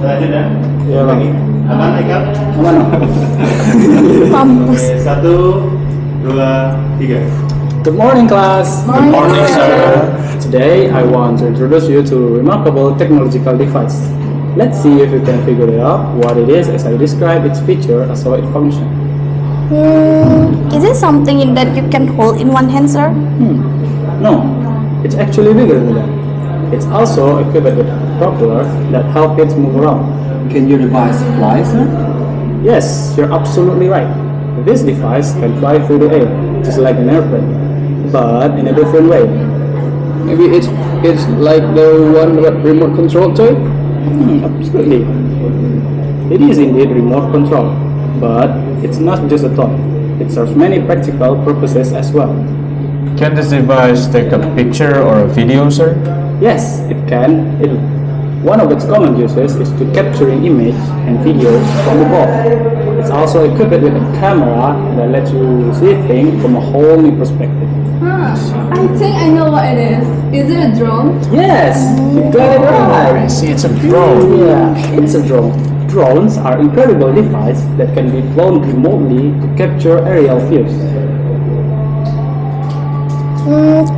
Lanjut ya. Iya, Bang. Aman, Eka? Aman. Mampus. Oke, 1, 2, 3. Good morning, class. Good morning, sir. Today, I want to introduce you to a remarkable technological device. Let's see if you can figure it out what it is as I describe its feature as how it functions. Is it something in that you can hold in one hand, sir? No, it's actually bigger than that. It's also equipped with propellers that help it move around. Can your device fly, sir? Yes, you're absolutely right. This device can fly through the air, just like an airplane, but in a different way. Maybe it's like the one with remote control toy. Absolutely. It is indeed remote control, but it's not just a toy. It serves many practical purposes as well. Can this device take a picture or a video, sir? Yes, it can. One of its common uses is to capturing image and videos from above. It's also equipped with a camera that lets you see things from a whole new perspective. I think I know what it is. Is it a drone? Yes, you got it right. I see, it's a drone. Yeah, it's a drone. Drones are incredible devices that can be flown remotely to capture aerial views.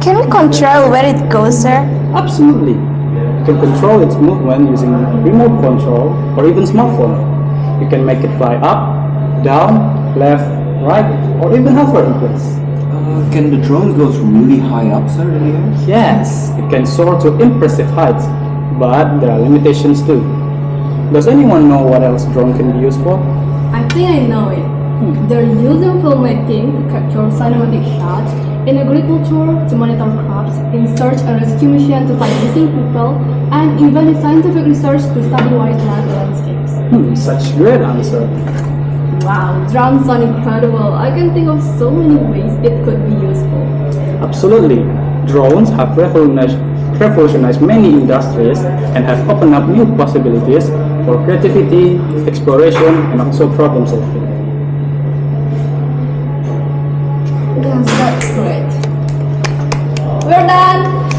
Can we control where it goes, sir? Absolutely. You can control its movement using remote control or even smartphone. You can make it fly up, down, left, right, or even hover in place. Can the drone go really high up, sir, in the air? Yes, it can soar to impressive heights, but there are limitations too. Does anyone know what else drone can be used for? I think I know it. They're using filmmaking to capture cinematic shots, in agriculture to monitor crops, in search and rescue mission to find missing people, and even in scientific research to study wildlife landscapes. Such great answer. Wow, drones sound incredible. I can think of so many ways it could be useful. Absolutely. Drones have revolutionized many industries and have opened up new possibilities for creativity, exploration, and also problem solving. Yes, that's great. We're done!